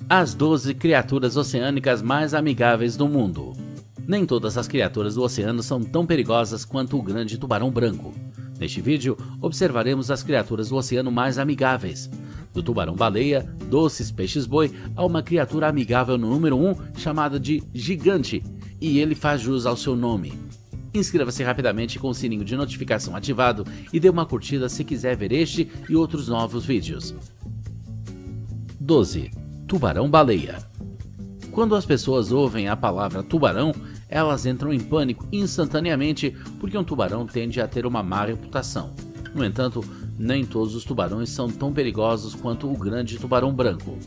As 12 criaturas oceânicas mais amigáveis do mundo. Nem todas as criaturas do oceano são tão perigosas quanto o grande tubarão branco. Neste vídeo, observaremos as criaturas do oceano mais amigáveis. Do tubarão-baleia, doces peixes-boi, a uma criatura amigável no número 1, chamada de gigante, e ele faz jus ao seu nome. Inscreva-se rapidamente com o sininho de notificação ativado e dê uma curtida se quiser ver este e outros novos vídeos. 12. Tubarão-baleia. Quando as pessoas ouvem a palavra tubarão, elas entram em pânico instantaneamente porque um tubarão tende a ter uma má reputação. No entanto, nem todos os tubarões são tão perigosos quanto o grande tubarão branco.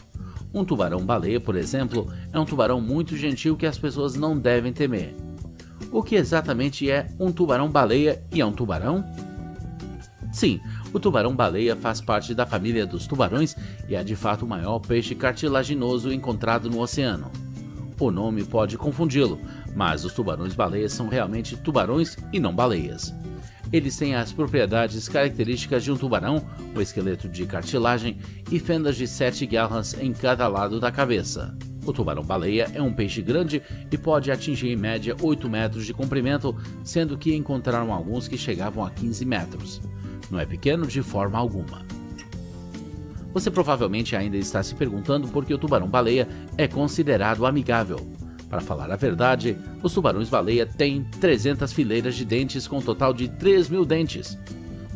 Um tubarão-baleia, por exemplo, é um tubarão muito gentil que as pessoas não devem temer. O que exatamente é um tubarão-baleia e é um tubarão? Sim, o tubarão-baleia faz parte da família dos tubarões e é de fato o maior peixe cartilaginoso encontrado no oceano. O nome pode confundi-lo, mas os tubarões-baleias são realmente tubarões e não baleias. Eles têm as propriedades características de um tubarão, o esqueleto de cartilagem e fendas de 7 garras em cada lado da cabeça. O tubarão-baleia é um peixe grande e pode atingir em média 8 metros de comprimento, sendo que encontraram alguns que chegavam a 15 metros. Não é pequeno de forma alguma. Você provavelmente ainda está se perguntando por que o tubarão-baleia é considerado amigável. Para falar a verdade, os tubarões-baleia têm 300 fileiras de dentes com um total de 3.000 dentes.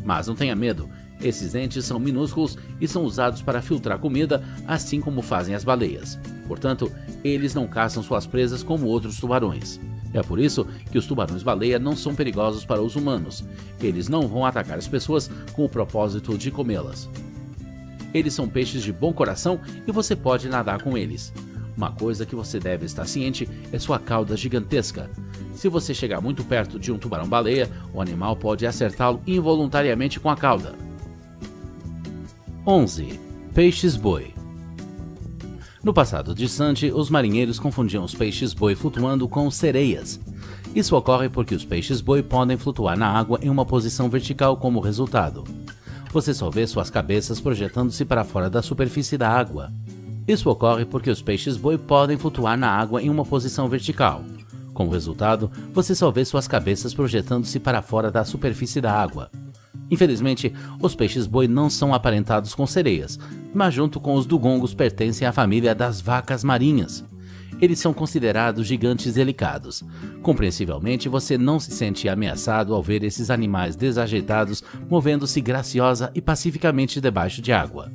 Mas não tenha medo, esses dentes são minúsculos e são usados para filtrar comida, assim como fazem as baleias. Portanto, eles não caçam suas presas como outros tubarões. É por isso que os tubarões-baleia não são perigosos para os humanos. Eles não vão atacar as pessoas com o propósito de comê-las. Eles são peixes de bom coração e você pode nadar com eles. Uma coisa que você deve estar ciente é sua cauda gigantesca. Se você chegar muito perto de um tubarão-baleia, o animal pode acertá-lo involuntariamente com a cauda. 11. Peixes-boi. No passado distante, os marinheiros confundiam os peixes-boi flutuando com sereias. Isso ocorre porque os peixes-boi podem flutuar na água em uma posição vertical como resultado. Você só vê suas cabeças projetando-se para fora da superfície da água. Isso ocorre porque os peixes-boi podem flutuar na água em uma posição vertical. Como resultado, você só vê suas cabeças projetando-se para fora da superfície da água. Infelizmente, os peixes-boi não são aparentados com sereias, mas junto com os dugongos pertencem à família das vacas marinhas. Eles são considerados gigantes delicados. Compreensivelmente, você não se sente ameaçado ao ver esses animais desajeitados movendo-se graciosa e pacificamente debaixo de água.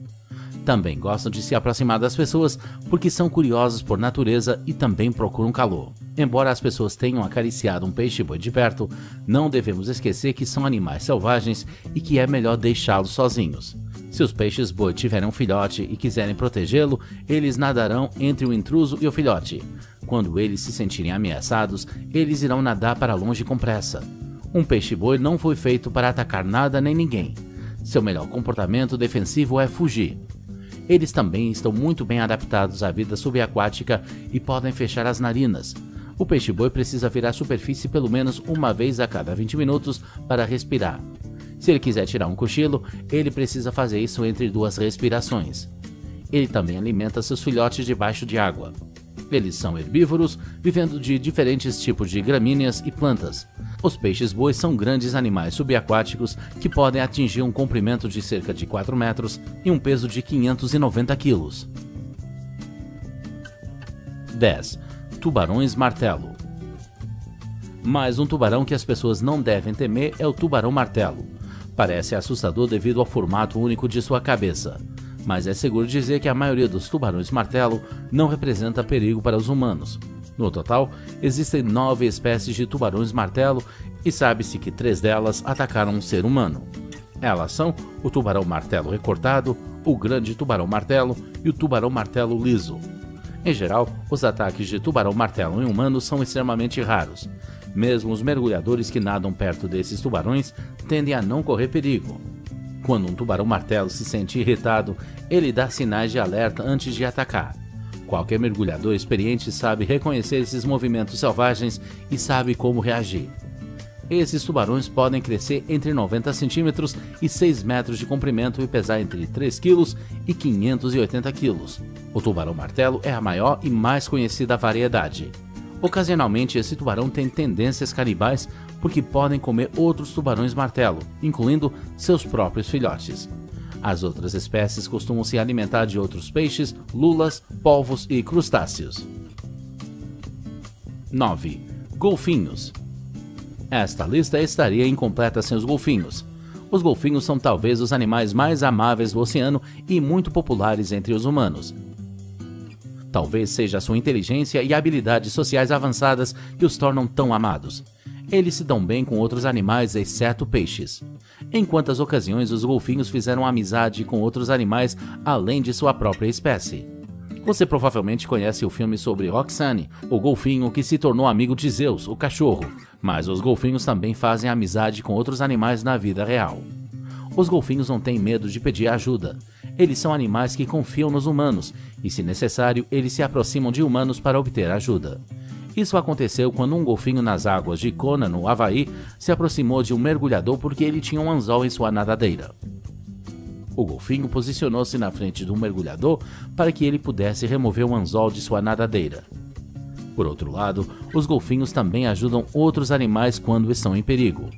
Também gostam de se aproximar das pessoas porque são curiosos por natureza e também procuram calor. Embora as pessoas tenham acariciado um peixe-boi de perto, não devemos esquecer que são animais selvagens e que é melhor deixá-los sozinhos. Se os peixes-boi tiverem um filhote e quiserem protegê-lo, eles nadarão entre o intruso e o filhote. Quando eles se sentirem ameaçados, eles irão nadar para longe com pressa. Um peixe-boi não foi feito para atacar nada nem ninguém. Seu melhor comportamento defensivo é fugir. Eles também estão muito bem adaptados à vida subaquática e podem fechar as narinas. O peixe-boi precisa vir à superfície pelo menos uma vez a cada 20 minutos para respirar. Se ele quiser tirar um cochilo, ele precisa fazer isso entre 2 respirações. Ele também alimenta seus filhotes debaixo de água. Eles são herbívoros, vivendo de diferentes tipos de gramíneas e plantas. Os peixes-boi são grandes animais subaquáticos que podem atingir um comprimento de cerca de 4 metros e um peso de 590 quilos. 10. Tubarões-martelo. Mas um tubarão que as pessoas não devem temer é o tubarão-martelo. Parece assustador devido ao formato único de sua cabeça, mas é seguro dizer que a maioria dos tubarões-martelo não representa perigo para os humanos. No total, existem 9 espécies de tubarões-martelo e sabe-se que 3 delas atacaram um ser humano. Elas são o tubarão-martelo recortado, o grande tubarão-martelo e o tubarão-martelo liso. Em geral, os ataques de tubarão-martelo em humanos são extremamente raros. Mesmo os mergulhadores que nadam perto desses tubarões tendem a não correr perigo. Quando um tubarão-martelo se sente irritado, ele dá sinais de alerta antes de atacar. Qualquer mergulhador experiente sabe reconhecer esses movimentos selvagens e sabe como reagir. Esses tubarões podem crescer entre 90 centímetros e 6 metros de comprimento e pesar entre 3 kg e 580 kg. O tubarão-martelo é a maior e mais conhecida variedade. Ocasionalmente, esse tubarão tem tendências canibais porque podem comer outros tubarões-martelo, incluindo seus próprios filhotes. As outras espécies costumam se alimentar de outros peixes, lulas, polvos e crustáceos. 9. Golfinhos. Esta lista estaria incompleta sem os golfinhos. Os golfinhos são talvez os animais mais amáveis do oceano e muito populares entre os humanos. Talvez seja a sua inteligência e habilidades sociais avançadas que os tornam tão amados. Eles se dão bem com outros animais, exceto peixes. Em quantas ocasiões os golfinhos fizeram amizade com outros animais além de sua própria espécie? Você provavelmente conhece o filme sobre Roxane, o golfinho que se tornou amigo de Zeus, o cachorro, mas os golfinhos também fazem amizade com outros animais na vida real. Os golfinhos não têm medo de pedir ajuda. Eles são animais que confiam nos humanos e, se necessário, eles se aproximam de humanos para obter ajuda. Isso aconteceu quando um golfinho nas águas de Kona, no Havaí, se aproximou de um mergulhador porque ele tinha um anzol em sua nadadeira. O golfinho posicionou-se na frente do mergulhador para que ele pudesse remover o anzol de sua nadadeira. Por outro lado, os golfinhos também ajudam outros animais quando estão em perigo.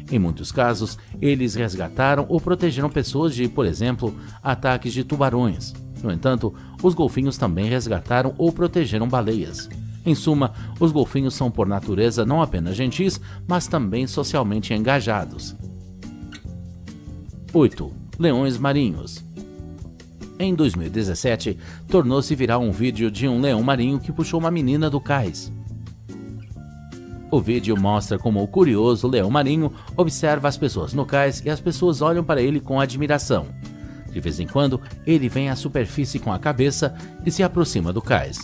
Em muitos casos, eles resgataram ou protegeram pessoas de, por exemplo, ataques de tubarões. No entanto, os golfinhos também resgataram ou protegeram baleias. Em suma, os golfinhos são por natureza não apenas gentis, mas também socialmente engajados. 8. Leões marinhos. Em 2017, tornou-se viral um vídeo de um leão marinho que puxou uma menina do cais. O vídeo mostra como o curioso leão marinho observa as pessoas no cais e as pessoas olham para ele com admiração. De vez em quando, ele vem à superfície com a cabeça e se aproxima do cais.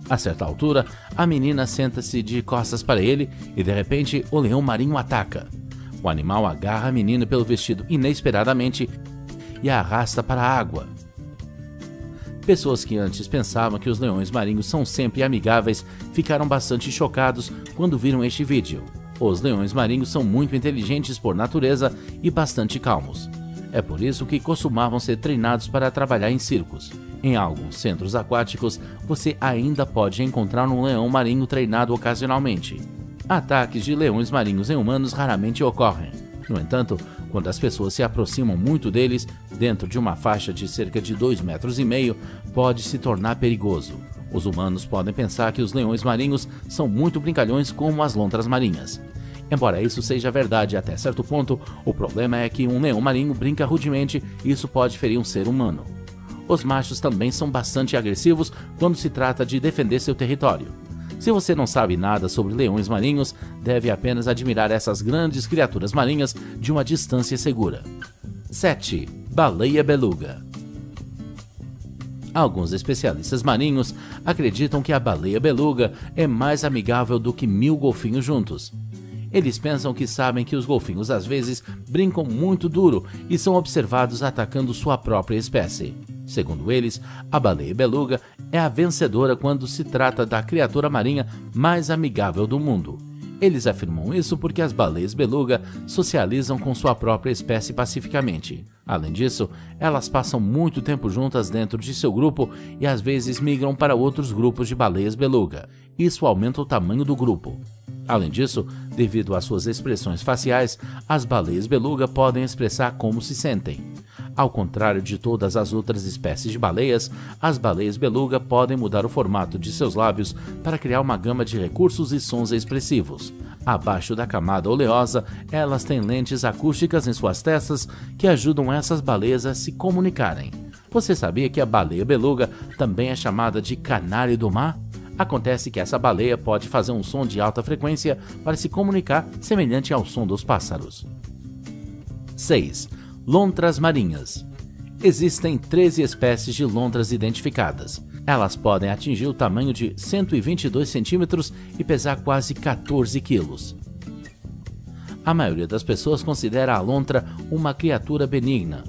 A certa altura, a menina senta-se de costas para ele e, de repente, o leão marinho ataca. O animal agarra a menina pelo vestido inesperadamente e a arrasta para a água. Pessoas que antes pensavam que os leões marinhos são sempre amigáveis ficaram bastante chocados quando viram este vídeo. Os leões marinhos são muito inteligentes por natureza e bastante calmos. É por isso que costumavam ser treinados para trabalhar em circos. Em alguns centros aquáticos, você ainda pode encontrar um leão marinho treinado ocasionalmente. Ataques de leões marinhos em humanos raramente ocorrem. No entanto, quando as pessoas se aproximam muito deles, dentro de uma faixa de cerca de 2,5 metros, pode se tornar perigoso. Os humanos podem pensar que os leões marinhos são muito brincalhões como as lontras marinhas. Embora isso seja verdade até certo ponto, o problema é que um leão marinho brinca rudemente e isso pode ferir um ser humano. Os machos também são bastante agressivos quando se trata de defender seu território. Se você não sabe nada sobre leões marinhos, deve apenas admirar essas grandes criaturas marinhas de uma distância segura. 7. Baleia beluga. Alguns especialistas marinhos acreditam que a baleia beluga é mais amigável do que 1000 golfinhos juntos. Eles pensam que sabem que os golfinhos às vezes brincam muito duro e são observados atacando sua própria espécie. Segundo eles, a baleia beluga é a vencedora quando se trata da criatura marinha mais amigável do mundo. Eles afirmam isso porque as baleias beluga socializam com sua própria espécie pacificamente. Além disso, elas passam muito tempo juntas dentro de seu grupo e às vezes migram para outros grupos de baleias beluga. Isso aumenta o tamanho do grupo. Além disso, devido às suas expressões faciais, as baleias beluga podem expressar como se sentem. Ao contrário de todas as outras espécies de baleias, as baleias beluga podem mudar o formato de seus lábios para criar uma gama de recursos e sons expressivos. Abaixo da camada oleosa, elas têm lentes acústicas em suas testas que ajudam essas baleias a se comunicarem. Você sabia que a baleia beluga também é chamada de canário do mar? Acontece que essa baleia pode fazer um som de alta frequência para se comunicar, semelhante ao som dos pássaros. 6. Lontras marinhas. Existem 13 espécies de lontras identificadas. Elas podem atingir o tamanho de 122 centímetros e pesar quase 14 quilos. A maioria das pessoas considera a lontra uma criatura benigna.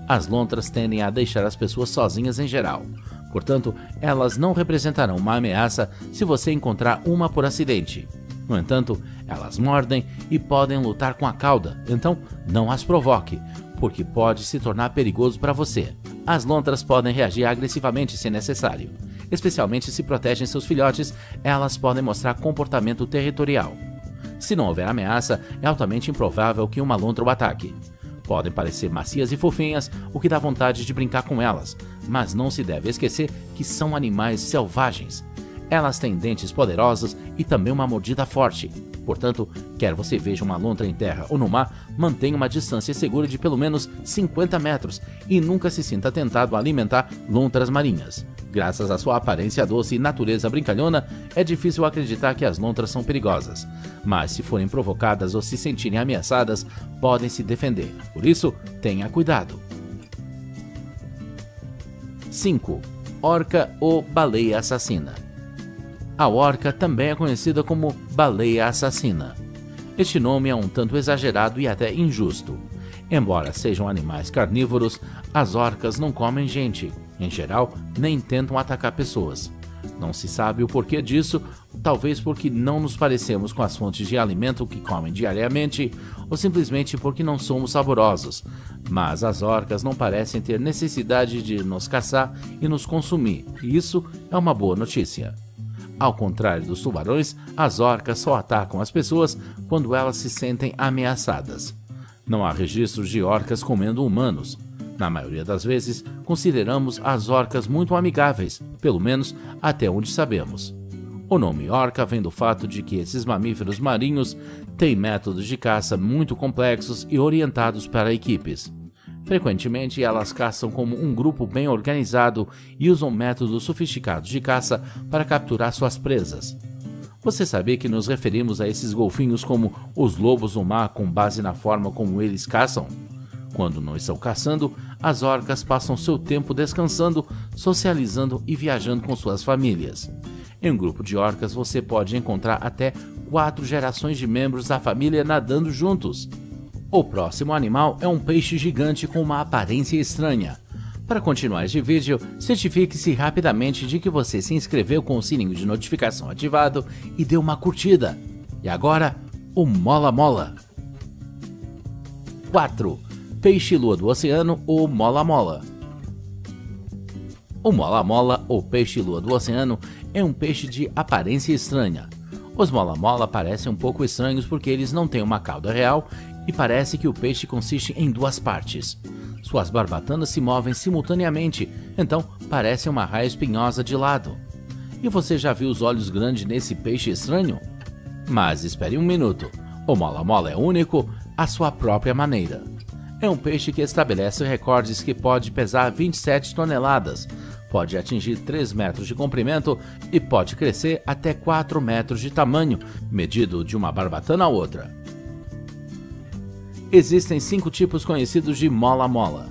As lontras tendem a deixar as pessoas sozinhas em geral. Portanto, elas não representarão uma ameaça se você encontrar uma por acidente. No entanto, elas mordem e podem lutar com a cauda, então não as provoque, porque pode se tornar perigoso para você. As lontras podem reagir agressivamente se necessário. Especialmente se protegem seus filhotes, elas podem mostrar comportamento territorial. Se não houver ameaça, é altamente improvável que uma lontra o ataque. Podem parecer macias e fofinhas, o que dá vontade de brincar com elas, mas não se deve esquecer que são animais selvagens. Elas têm dentes poderosos e também uma mordida forte. Portanto, quer você veja uma lontra em terra ou no mar, mantenha uma distância segura de pelo menos 50 metros e nunca se sinta tentado a alimentar lontras marinhas. Graças à sua aparência doce e natureza brincalhona, é difícil acreditar que as lontras são perigosas. Mas se forem provocadas ou se sentirem ameaçadas, podem se defender. Por isso, tenha cuidado. 5. Orca ou baleia assassina. A orca também é conhecida como baleia assassina. Este nome é um tanto exagerado e até injusto. Embora sejam animais carnívoros, as orcas não comem gente. Em geral, nem tentam atacar pessoas. Não se sabe o porquê disso, talvez porque não nos parecemos com as fontes de alimento que comem diariamente, ou simplesmente porque não somos saborosos. Mas as orcas não parecem ter necessidade de nos caçar e nos consumir, e isso é uma boa notícia. Ao contrário dos tubarões, as orcas só atacam as pessoas quando elas se sentem ameaçadas. Não há registros de orcas comendo humanos. Na maioria das vezes, consideramos as orcas muito amigáveis, pelo menos até onde sabemos. O nome orca vem do fato de que esses mamíferos marinhos têm métodos de caça muito complexos e orientados para equipes. Frequentemente, elas caçam como um grupo bem organizado e usam métodos sofisticados de caça para capturar suas presas. Você sabia que nos referimos a esses golfinhos como os lobos do mar com base na forma como eles caçam? Quando não estão caçando, as orcas passam seu tempo descansando, socializando e viajando com suas famílias. Em um grupo de orcas, você pode encontrar até 4 gerações de membros da família nadando juntos. O próximo animal é um peixe gigante com uma aparência estranha. Para continuar este vídeo, certifique-se rapidamente de que você se inscreveu com o sininho de notificação ativado e deu uma curtida. E agora, o Mola Mola. 4. Peixe-lua do oceano ou Mola Mola. O Mola Mola ou peixe-lua do oceano é um peixe de aparência estranha. Os Mola Mola parecem um pouco estranhos porque eles não têm uma cauda real e parece que o peixe consiste em 2 partes. Suas barbatanas se movem simultaneamente, então parece uma raia espinhosa de lado. E você já viu os olhos grandes nesse peixe estranho? Mas espere um minuto, o Mola Mola é único à sua própria maneira. É um peixe que estabelece recordes que pode pesar 27 toneladas, pode atingir 3 metros de comprimento e pode crescer até 4 metros de tamanho, medido de uma barbatana a outra. Existem 5 tipos conhecidos de Mola Mola.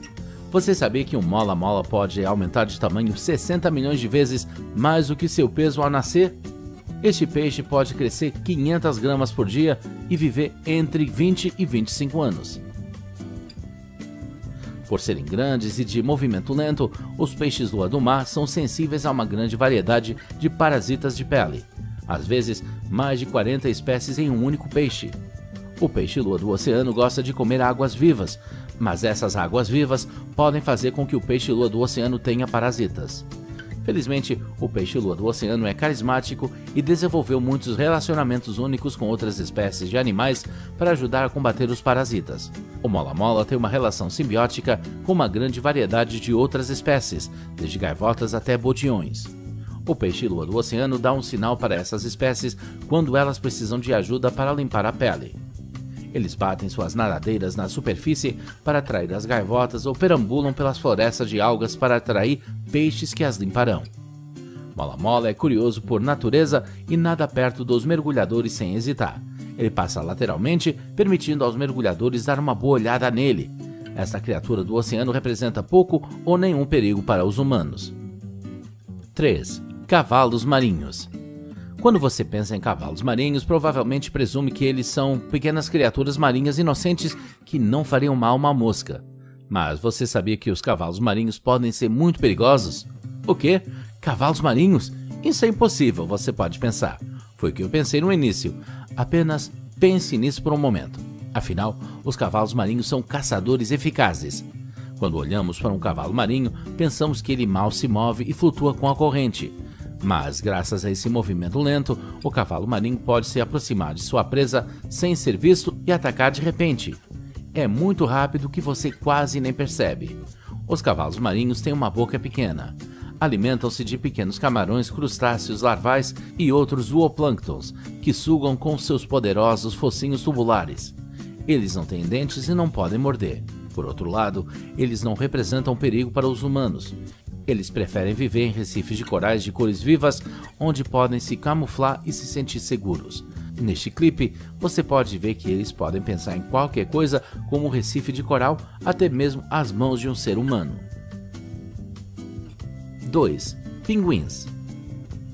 Você sabia que um Mola Mola pode aumentar de tamanho 60 milhões de vezes mais do que seu peso ao nascer? Este peixe pode crescer 500 gramas por dia e viver entre 20 e 25 anos. Por serem grandes e de movimento lento, os peixes-lua do mar são sensíveis a uma grande variedade de parasitas de pele. Às vezes, mais de 40 espécies em um único peixe. O peixe-lua do oceano gosta de comer águas vivas, mas essas águas vivas podem fazer com que o peixe-lua do oceano tenha parasitas. Felizmente, o peixe-lua do oceano é carismático e desenvolveu muitos relacionamentos únicos com outras espécies de animais para ajudar a combater os parasitas. O Mola Mola tem uma relação simbiótica com uma grande variedade de outras espécies, desde gaivotas até bodiões. O peixe-lua do oceano dá um sinal para essas espécies quando elas precisam de ajuda para limpar a pele. Eles batem suas nadadeiras na superfície para atrair as gaivotas ou perambulam pelas florestas de algas para atrair peixes que as limparão. Mola Mola é curioso por natureza e nada perto dos mergulhadores sem hesitar. Ele passa lateralmente, permitindo aos mergulhadores dar uma boa olhada nele. Esta criatura do oceano representa pouco ou nenhum perigo para os humanos. 3. Cavalos marinhos. Quando você pensa em cavalos marinhos, provavelmente presume que eles são pequenas criaturas marinhas inocentes que não fariam mal a uma mosca. Mas você sabia que os cavalos marinhos podem ser muito perigosos? O quê? Cavalos marinhos? Isso é impossível, você pode pensar. Foi o que eu pensei no início. Apenas pense nisso por um momento. Afinal, os cavalos marinhos são caçadores eficazes. Quando olhamos para um cavalo marinho, pensamos que ele mal se move e flutua com a corrente. Mas, graças a esse movimento lento, o cavalo marinho pode se aproximar de sua presa sem ser visto e atacar de repente. É muito rápido que você quase nem percebe. Os cavalos marinhos têm uma boca pequena. Alimentam-se de pequenos camarões, crustáceos larvais e outros zooplânctons, que sugam com seus poderosos focinhos tubulares. Eles não têm dentes e não podem morder. Por outro lado, eles não representam perigo para os humanos. Eles preferem viver em recifes de corais de cores vivas, onde podem se camuflar e se sentir seguros. Neste clipe, você pode ver que eles podem pensar em qualquer coisa, como um recife de coral, até mesmo as mãos de um ser humano. 2. Pinguins.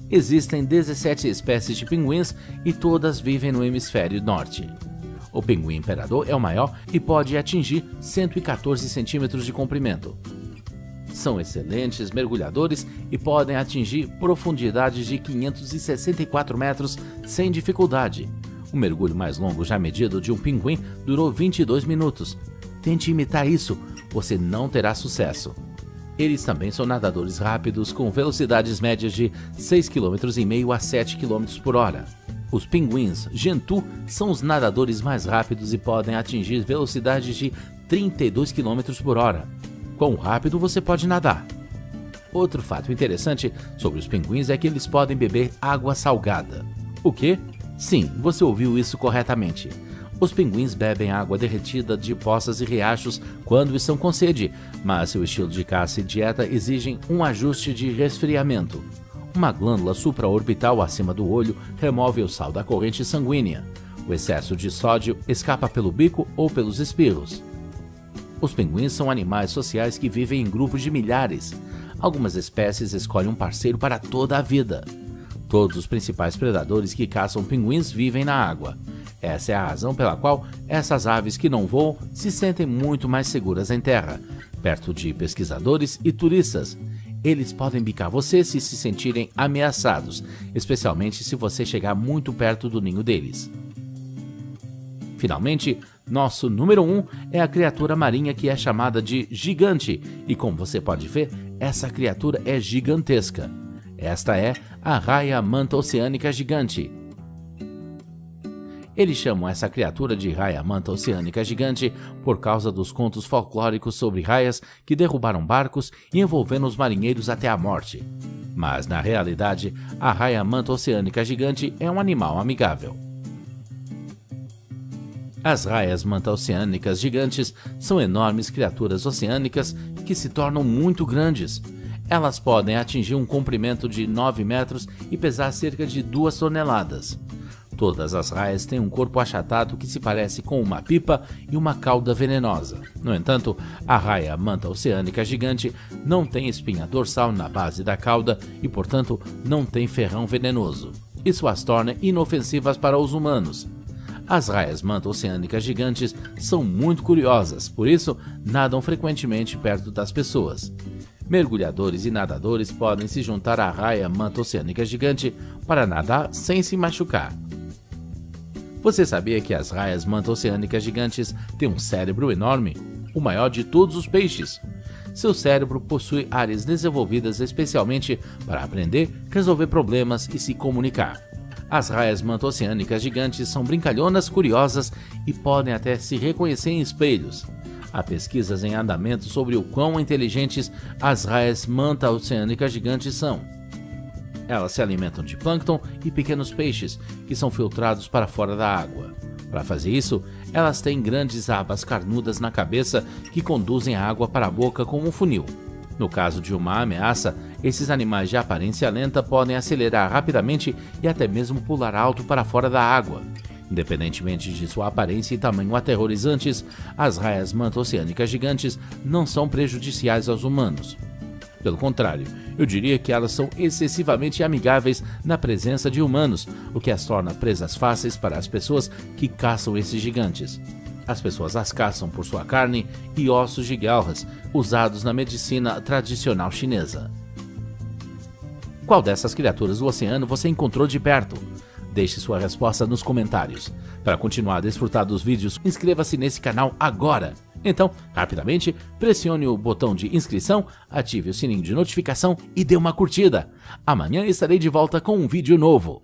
Existem 17 espécies de pinguins e todas vivem no hemisfério norte. O pinguim imperador é o maior e pode atingir 114 centímetros de comprimento. São excelentes mergulhadores e podem atingir profundidades de 564 metros sem dificuldade. O mergulho mais longo já medido de um pinguim durou 22 minutos. Tente imitar isso, você não terá sucesso. Eles também são nadadores rápidos com velocidades médias de 6,5 km a 7 km por hora. Os pinguins Gentoo são os nadadores mais rápidos e podem atingir velocidades de 32 km por hora. Quão rápido você pode nadar? Outro fato interessante sobre os pinguins é que eles podem beber água salgada. O quê? Sim, você ouviu isso corretamente. Os pinguins bebem água derretida de poças e riachos quando estão com sede, mas seu estilo de caça e dieta exigem um ajuste de resfriamento. Uma glândula supraorbital acima do olho remove o sal da corrente sanguínea. O excesso de sódio escapa pelo bico ou pelos espirros. Os pinguins são animais sociais que vivem em grupos de milhares. Algumas espécies escolhem um parceiro para toda a vida. Todos os principais predadores que caçam pinguins vivem na água. Essa é a razão pela qual essas aves que não voam se sentem muito mais seguras em terra, perto de pesquisadores e turistas. Eles podem bicar você se sentirem ameaçados, especialmente se você chegar muito perto do ninho deles. Finalmente, nosso número 1 é a criatura marinha que é chamada de gigante, e como você pode ver, essa criatura é gigantesca. Esta é a raia-manta oceânica gigante. Eles chamam essa criatura de raia-manta oceânica gigante por causa dos contos folclóricos sobre raias que derrubaram barcos e envolvendo os marinheiros até a morte. Mas, na realidade, a raia-manta oceânica gigante é um animal amigável. As raias-manta oceânicas gigantes são enormes criaturas oceânicas que se tornam muito grandes. Elas podem atingir um comprimento de 9 metros e pesar cerca de 2 toneladas. Todas as raias têm um corpo achatado que se parece com uma pipa e uma cauda venenosa. No entanto, a raia-manta oceânica gigante não tem espinha dorsal na base da cauda e, portanto, não tem ferrão venenoso. Isso as torna inofensivas para os humanos. As raias-manta oceânicas gigantes são muito curiosas, por isso nadam frequentemente perto das pessoas. Mergulhadores e nadadores podem se juntar à raia-manta oceânica gigante para nadar sem se machucar. Você sabia que as raias-manta oceânicas gigantes têm um cérebro enorme, o maior de todos os peixes? Seu cérebro possui áreas desenvolvidas especialmente para aprender, resolver problemas e se comunicar. As raias-manta oceânicas gigantes são brincalhonas, curiosas e podem até se reconhecer em espelhos. Há pesquisas em andamento sobre o quão inteligentes as raias-manta oceânicas gigantes são. Elas se alimentam de plâncton e pequenos peixes que são filtrados para fora da água. Para fazer isso, elas têm grandes abas carnudas na cabeça que conduzem a água para a boca como um funil. No caso de uma ameaça, esses animais de aparência lenta podem acelerar rapidamente e até mesmo pular alto para fora da água. Independentemente de sua aparência e tamanho aterrorizantes, as raias-manta oceânicas gigantes não são prejudiciais aos humanos. Pelo contrário, eu diria que elas são excessivamente amigáveis na presença de humanos, o que as torna presas fáceis para as pessoas que caçam esses gigantes. As pessoas as caçam por sua carne e ossos de galras, usados na medicina tradicional chinesa. Qual dessas criaturas do oceano você encontrou de perto? Deixe sua resposta nos comentários. Para continuar a desfrutar dos vídeos, inscreva-se nesse canal agora. Então, rapidamente, pressione o botão de inscrição, ative o sininho de notificação e dê uma curtida. Amanhã estarei de volta com um vídeo novo.